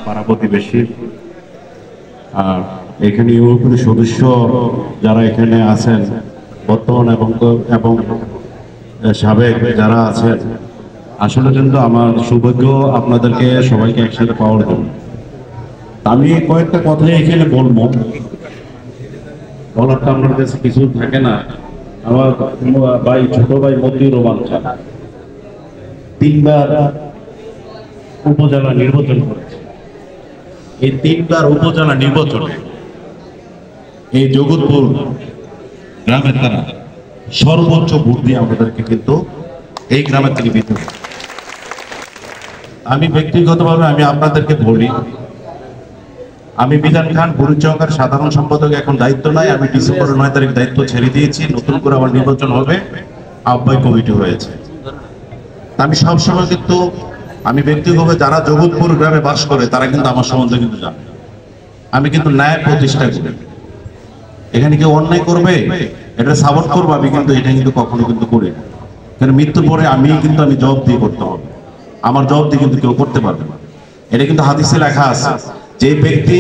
পাড়া প্রতিবেশী আর এখানে ইউরোপীয় সদস্য যারা এখানে আছেন বর্তমান এবং সাবেক যারা আছেন, আসলে কিন্তু আমার সৌভাগ্য আপনাদেরকে সবাইকে একসাথে পাওয়ার জন্য। আমি কয়েকটা কথা এখানে বলবো, বলার তো আমার কাছে কিছু থাকে না। আমার ভাই, ছোট ভাই মতিউর রহমান খান 3বার উপজেলা নির্বাচন করেছে। এই 3বার উপজেলা নির্বাচনে এই জগৎপুর গ্রামের তারা সর্বোচ্চ ভোট দিয়ে আমাদেরকে কিন্তু এই গ্রামের থেকে বিদ্যুৎ। আমি ব্যক্তিগতভাবে আমি আপনাদেরকে বলি, আমি বিধান খান বুড়িচঙ্গার সাধারণ সম্পাদক এখন দায়িত্ব নাই। আমি ডিসেম্বরের 9 তারিখ দায়িত্ব ছেড়ে দিয়েছি। নতুন করে আবার নির্বাচন হবে, আহ্বায়ক কমিটি হয়েছে। আমি সবসময় কিন্তু আমি ব্যক্তিগতভাবে যারা জগৎপুর গ্রামে বাস করে তারা কিন্তু আমার সম্বন্ধে কিন্তু জানে। আমি কিন্তু ন্যায় প্রতিষ্ঠা করি। এখানে কেউ অন্যায় করবে এটা সাপোর্ট করবো, আমি কিন্তু এটা কিন্তু কখনো কিন্তু করি না। কারণ মৃত্যুর পরে আমি জবাব দিয়ে করতে হবে। আমার জবাব দিয়ে কিন্তু কেউ করতে পারবে না। এটা কিন্তু হাদিসে লেখা আছে, যে ব্যক্তি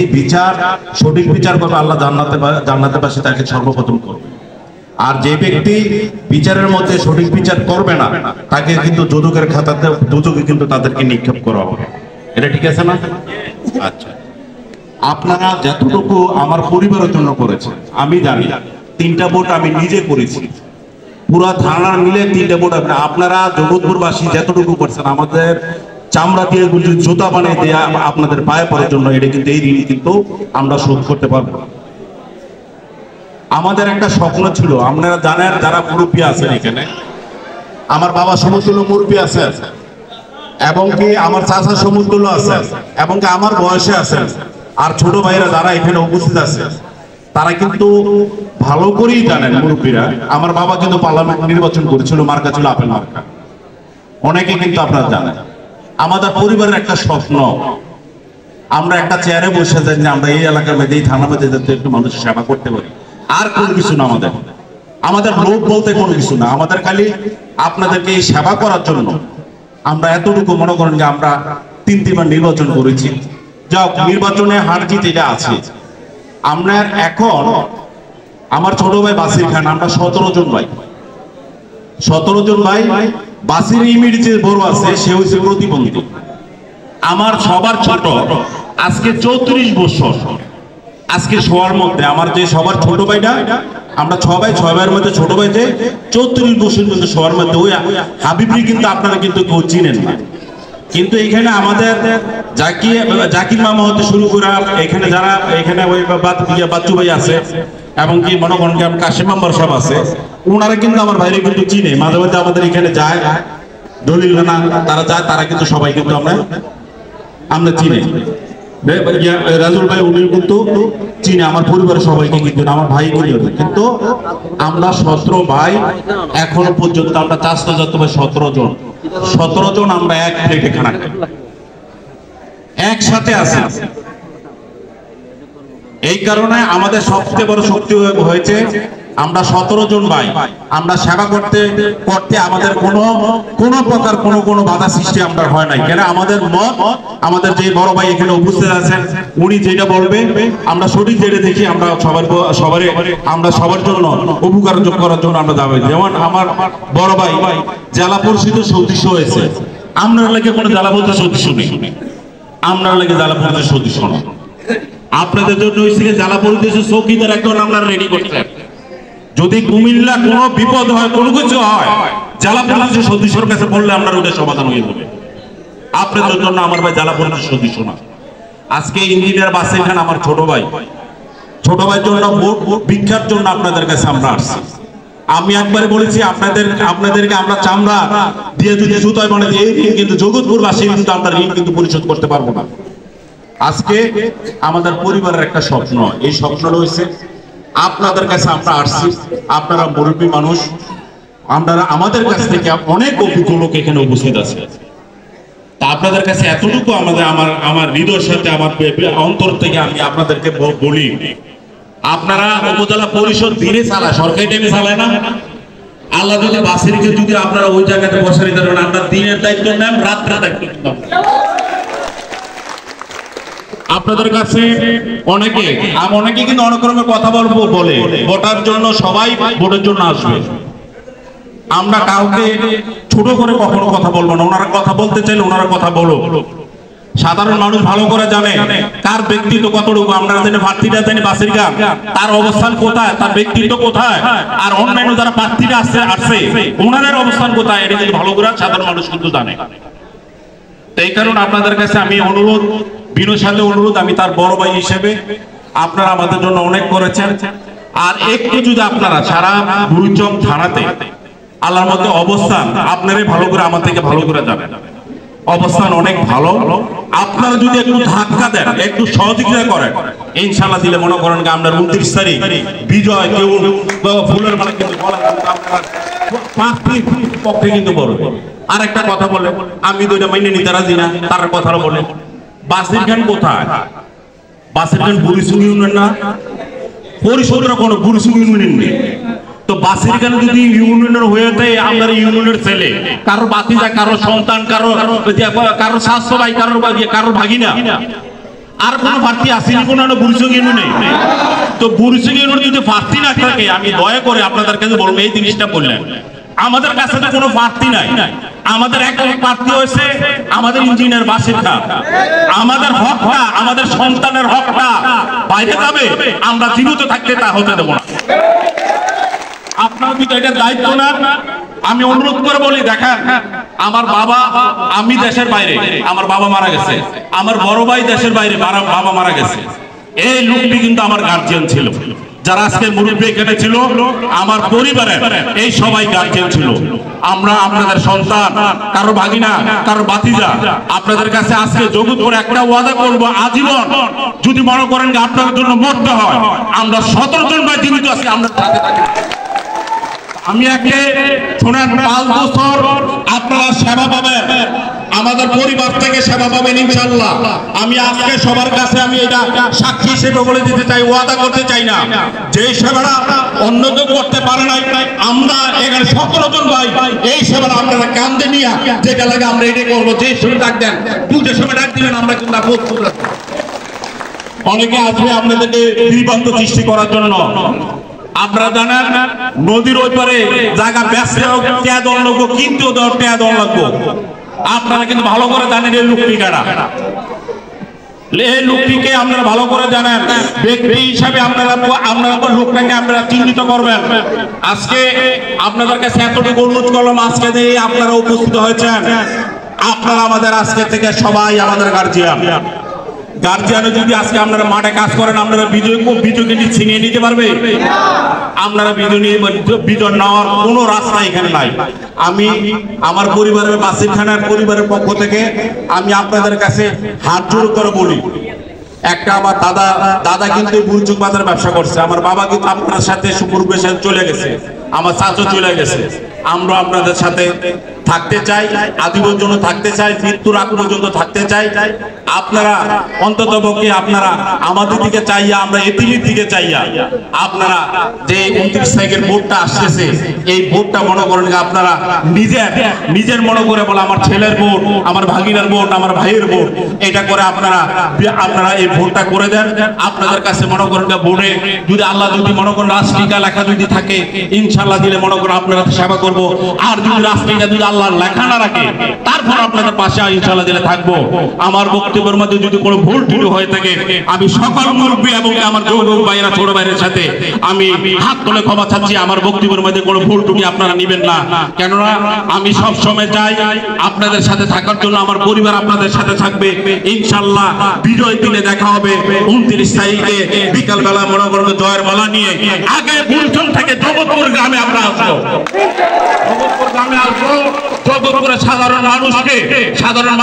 সঠিক বিচার করবে আল্লাহ জান্নাতে পাশে তাকে সর্বপ্রথম করবে। আর যে ব্যক্তি বিচারের মধ্যে সঠিক বিচার করবে না তাকে কিন্তু দুদকের খাতাতে দুদকে কিন্তু তাদেরকে নিক্ষেপ করা হবে। এটা ঠিক আছে না? আচ্ছা, আপনারা যতটুকু আমার পরিবারের জন্য করেছেন আমি জানি। 3টা ভোট আমি নিজে করেছি, পুরা থানা মিলে 3টা ভোট। আপনারা জগৎপুরবাসী যতটুকু করছেন, আমাদের চামড়া দিয়ে জুতা বানিয়ে দিয়ে আপনাদের পায়ে পড়ার জন্য, এটা কিন্তু এই ঋণ কিন্তু আমরা শোধ করতে পারবো। আমাদের একটা স্বপ্ন ছিল, আপনারা জানেন যারা মুরব্বী আছেন এখানে, আমার বাবা সমতুল্য মুরব্বী আছে, এবং কি আমার চাচা সমতুল্য আছে, এবং কি আমার বয়সে আছে, আর ছোট ভাইরা যারা এখানে উপস্থিত আছে তারা কিন্তু ভালো করেই জানেন মুরব্বীরা, আমার বাবা কিন্তু পার্লামেন্ট নির্বাচন করেছিল, মার্কা ছিল আপেল মার্কা। অনেকে কিন্তু আপনারা জানেন। আমাদের পরিবারের একটা স্বপ্ন, আমরা একটা চেয়ারে বসে যাই যে আমরা এই এলাকার মধ্যে এই থানার মধ্যে যাতে একটু মানুষের সেবা করতে পারি। আর কোনো কিছু না, আমাদের লোক বলতে কোনো কিছু না। আমাদের খালি আপনাদেরকে এই সেবা করার জন্য আমরা এতটুকু মনে করেন যে আমরা 3বার নির্বাচন করেছি। যাও, নির্বাচনে হার জিত এটা আছে। আমরা এখন আমার ছোট ভাই বাসির খান, আমরা 17 জন ভাই। 17 জন ভাই। বাসির ইমিডিয়েট যে বড় আছে সে হয়েছে প্রতিবন্ধী। আমার সবার ছোট, আজকে 34 বছর। আজকে সবার মধ্যে আমার যে সবার ছোট ভাইটা, আমরা 6 ভাইয়ের মধ্যে ছোট ভাই যে 34 বছর কিন্তু সবার মধ্যে। ওই হাবিবরি কিন্তু আপনারা কিন্তু কেউ চিনেন না। কিন্তু এখানে আমাদের জাকির মামা হতে শুরু করে এখানে যারা এখানে ওই বাচ্চু ভাই আছে, এবং কি মনে করেন কাশিম মেম্বার সব আছে, ওনারা কিন্তু আমার বাইরে কিন্তু চিনে। মাঝে মাঝে আমাদের এখানে যায়, দলিল না তারা যায়, তারা কিন্তু সবাই কিন্তু আমরা চিনি। রাজুল ভাই উনি কিন্তু চিনে, আমার পরিবারের সবাইকে কিন্তু, আমার ভাই কিন্তু আমরা 17 ভাই। এখনো পর্যন্ত আমরা চাষটা যত ভাই 17 জন আমরা এক প্লেটে খানা খাই, একসাথে আছি। এই কারণে আমাদের সবচেয়ে বড় শক্তি হয়েছে আমরা 17 জন ভাই। আমরা সেবা করতে করতে আমাদের কোনো প্রকার কোনো বাধা সৃষ্টি আমরা হয় নাই। কেন আমাদের মত, আমাদের যে বড় ভাই এখানে উপস্থিত আছেন উনি যেটা বলবে আমরা সঠিক যেটা দেখি, আমরা আমরা সবার জন্য উপকার করার জন্য আমরা যাবো। যেমন আমার বড় ভাই জেলা পরিষদের সদস্য হয়েছে, আপনার লাগে কোনো জেলা পরিষদের সদস্য নেই, আপনার লাগে জেলা পরিষদের সদস্য না। আপনাদের জন্য জেলা পরিষদের চৌকিদার একজন আমরা রেডি করছেন। যদি কুমিল্লা কোনো বিপদ হয়, কোনো কিছু হয়, জেলা পরিষদের সদস্যের কাছে বললে আমরা ওটা সমাধান হয়ে যাবে। আপনাদের জন্য আমার ভাই জেলা পরিষদের সদস্য না। আজকে ইঞ্জিনিয়ার বাসির খান আমার ছোট ভাইয়ের জন্য ভোট ভিক্ষার জন্য আপনাদের কাছে আমরা আসছি। আমি একবারে বলেছি আপনাদেরকে আমরা চামড়া দিয়ে যদি জুতায় বানিয়ে দিই, এই ঋণ কিন্তু জগৎপুরবাসী কিন্তু আমরা ঋণ কিন্তু পরিশোধ করতে পারবো না। আজকে আমাদের পরিবারের একটা স্বপ্ন, এই স্বপ্ন রয়েছে আপনাদের কাছে আমরা আসছি। আপনারা মুরব্বী মানুষ, আপনারা আমাদের কাছ থেকে অনেক অভিজ্ঞ লোক এখানে উপস্থিত আছে। তা আপনাদের কাছে এতটুকু আমার হৃদয়ের সাথে আমার অন্তর থেকে আমি আপনাদেরকে বলি, আপনারা উপজেলা পরিষদ দিনে চালায়, সরকারি টাইমে চালায় না। আল্লাহ যদি বাসিরকে যদি আপনারা ওই জায়গাতে বসাই দেবেন, আমরা দিনের দায়িত্ব নেন, রাত্রে দায়িত্ব নেন। আপনাদের কাছে অনেকে কিন্তু অনেক রকমের কথা বলে ভোটার জন্য সবাই ভোটের জন্য আসবে। আমরা কাউকে ছোট করে কখনো কথা বলবো না। ওনারা কথা বলতে চাইলে ওনারা কথা বলো। সাধারণ মানুষ ভালো করে জানে কার ব্যক্তিত্ব কতটুকু। আমরা জানি প্রার্থীরা জানি বাসের গান, তার অবস্থান কোথায়, তার ব্যক্তিত্ব কোথায়, আর অন্যান্য যারা প্রার্থীরা আসছে ওনাদের অবস্থান কোথায়, এটা কিন্তু ভালো করে সাধারণ মানুষ কিন্তু জানে। এই কারণে আপনাদের কাছে আমি অনুরোধ, বিনয়ের সাথে অনুরোধ, আমি তার বড় ভাই হিসেবে, আপনারা আমাদের জন্য অনেক করেছেন। আর একটু যদি আপনারা সারা বুড়িচং থানাতে আল্লাহর মধ্যে অবস্থান আপনারাই ভালো করে আমার থেকে ভালো করে জানেন, অবস্থান অনেক ভালো। আপনারা যদি একটু ধাক্কা দেন, একটু সহযোগিতা করেন, ইনশাআল্লাহ দিলে মনে করেন আমরা 29 তারিখ বিজয় কেউ ফুলের মালা কিন্তু পক্ষে কিন্তু বড়। আর একটা কথা বলে, আমি তো এটা মাইনে নিতে রাজি না, তার কথা বলে বাসের গান কোথায়? বাসের গান বুড়িচং ইউনিয়ন না, পরিষদরা কোনো বুড়িচং ইউনিয়ন নেই। তো বাসের গান যদি ইউনিয়নের হয়ে যায়, আমরা ইউনিয়নের ছেলে, কারো বাতিজা, কারো সন্তান, কারো শাশু ভাই, কারো ভাগিনা, আর কোনো প্রার্থী আসেনি কোনো বুড়িচং ইউনিয়নে। তো বুড়িচং ইউনিয়নে যদি প্রার্থী না থাকে, আমি দয়া করে আপনাদের কাছে বলবো এই জিনিসটা বললেন। আমাদের কাছে তো কোনো প্রার্থী নাই, আমাদের একটা প্রার্থী হয়েছে আমাদের ইঞ্জিনিয়ার বাসির খান। আমাদের হকটা, আমাদের সন্তানের হকটা বাইরে যাবে, আমরা জীবিত থাকতে তা হতে দেব না। আপনার কিন্তু এটা দায়িত্ব না। আমি অনুরোধ করে বলি, দেখেন আমার বাবা, আমি দেশের বাইরে, আমার বাবা মারা গেছে, আমার বড় ভাই দেশের বাইরে, বাবা মারা গেছে। এই লোকটি কিন্তু আমার গার্জিয়ান ছিল। যারা আজকে মুরব্বী এখানে ছিল আমার পরিবারের, এই সবাই গার্জিয়ান ছিল। আমরা আপনাদের সন্তান, কারো ভাগিনা, কারো বাতিজা, আপনাদের কাছে আজকে জগৎ করে একটা ওয়াদা করবো, আজীবন যদি মনে করেন যে আপনাদের জন্য মরতে হয়, আমরা 17 জন ভাই জীবিত আছি, আমরা সাথে থাকি। আমি একে শোনেন, 5 বছর আপনারা সেবা পাবেন, আমাদের পরিবার থেকে সেবা পাবেন ইনশাআল্লাহ। আমি আজকে সবার কাছে আমি এটা সাক্ষী হিসেবে বলে দিতে চাই, ওয়াদা করতে চাই না, যে সেবাটা অন্য কেউ করতে পারে নাই, আমরা এখানে 17 জন ভাই এই সেবাটা আপনারা কান্দে নিয়ে যেটা লাগে আমরা এটা করবো। যে সময় ডাক দেন, পুজোর সময় ডাক দিবেন, আমরা কিন্তু প্রস্তুত আছি। অনেকে আসবে আপনাদেরকে বিভ্রান্ত সৃষ্টি করার জন্য। আপনারা জানেন নদীর ওই পারে জায়গা বেচতে টেয়া দল লাগবো, কিন্তু টেয়া দল লাগবো। আপনারা কিন্তু ভালো করে জানেন এই লোকটি কারা, এই লোকটিকে আপনারা ভালো করে জানেন। ব্যক্তি হিসাবে আপনারা লোকটাকে আপনারা চিহ্নিত করবেন। আজকে আপনাদের কাছে এতটুকু অনুরোধ করলাম, আজকে যে আপনারা উপস্থিত হয়েছেন, আপনারা আমাদের আজকে থেকে সবাই আমাদের গার্জিয়ান। গার্জিয়ানে যদি আজকে আপনারা মাঠে কাজ করেন, আপনারা বিজয়কে ছিনিয়ে নিতে পারবে? আপনারা বিজয় নেওয়ার কোনো রাস্তা এখানে নাই। আমি আমার পরিবারের, বাসির খানের পরিবারের পক্ষ থেকে আমি আপনাদের কাছে হাত জোড় করে বলি, একটা আমার দাদা কিন্তু বুড়িচং বাজারে ব্যবসা করছে, আমার বাবা কিন্তু আপনার সাথে সুপূর্বের সাথে চলে গেছে, আমার চাচা চলে গেছে। আমরা আপনাদের সাথে থাকতে চাই, আজীবন জন্য থাকতে চাই, মৃত্যুর আগ পর্যন্ত থাকতে চাই। আপনারা অন্ততপক্ষে আপনারা আমাদের দিকে চাইয়া, আমরা এতিমের দিকে চাইয়া, আপনারা যে 29 তারিখের ভোটটা আসতেছে, এই ভোটটা মনে করেন আপনারা নিজের মনে করে বলে আমার ছেলের ভোট, আমার ভাগিনার ভোট, আমার ভাইয়ের ভোট, এটা করে আপনারা এই ভোটটা করে দেন। আপনাদের কাছে মনে করেন ভোটে যদি আল্লাহ যদি মনে করেন রাষ্ট্রিকা লেখা যদি থাকে, ইনশাআল্লাহ দিলে মনে করেন আপনারা সেবা করব। আর যদি রাষ্ট্রিকা যদি আল্লাহর লেখা না রাখে, তারপর আপনাদের পাশে ইনশাআল্লাহ দিলে থাকবো। আমার বক্তব্যের মধ্যে যদি কোনো ভুল টুল হয়ে থাকে, আমি সকল মুরব্বী এবং আমার যুবক ভাইয়েরা, ছোট ভাইয়ের সাথে আমি হাত তুলে ক্ষমা চাচ্ছি। আমার বক্তব্যের মধ্যে কোনো ভুল টুকি আপনারা নেবেন না, কেননা আমি সব সময় চাই আপনাদের সাথে থাকার জন্য। আমার পরিবার আপনাদের সাথে থাকবে ইনশাআল্লাহ। বিজয় দিনে দেখা হবে 29 তারিখে বিকাল বেলা, মনে করেন জয়ের মালা নিয়ে। আগে বুড়িচং থেকে জগৎপুর গ্রামে আমরা আসবো, জগৎপুর গ্রামে আসবো। জগৎপুরের সাধারণ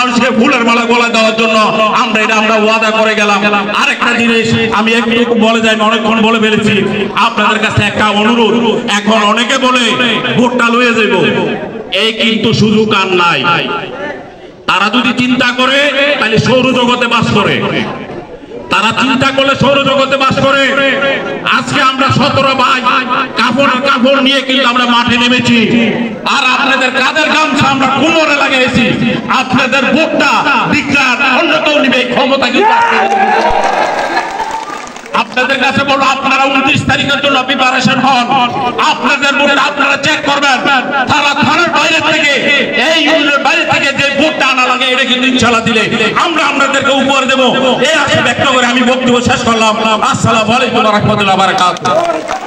মানুষকে ফুলের মালা গলায় দেওয়ার জন্য আমরা ওয়াদা করে গেলাম। আরেকটা জিনিস আমি একটু বলে যাই, অনেকক্ষণ বলে ফেলেছি। আপনাদের কাছে একটা অনুরোধ, এখন অনেকে বলে ভোটটা লয়ে যাইব, এই কিন্তু সুযোগ আর নাই। তারা যদি চিন্তা করে তাহলে সৌরজগতে বাস করে, তারা চিন্তা করলে সৌরজগতে বাস করে। আজকে আমরা 17 ভাই কাপড় নিয়ে কিন্তু আমরা মাঠে নেমেছি, আর আপনাদের কাদের গামছা আমরা কোমরে লাগিয়েছি। আপনাদের ভোটটা অন্য কেউ নিবে, ক্ষমতা কিন্তু আপনাদের কাছে বলবো আপনারা 29 তারিখের জন্য প্রিপারেশন হন। আপনাদের ভোটটা আপনারা চেক করবেন। থানার বাইরে থেকে এই ইউনিয়নের বাইরে থেকে যে ভোটটা আনা লাগে এটা কিন্তু ইনশাআল্লাহ দিলে আমরা আপনাদেরকে উপহার দেব। এই আশা ব্যক্ত করে আমি বক্তব্য শেষ করলাম। আসসালামু আলাইকুম ওয়া রাহমাতুল্লাহি ওয়া বারাকাতুহু।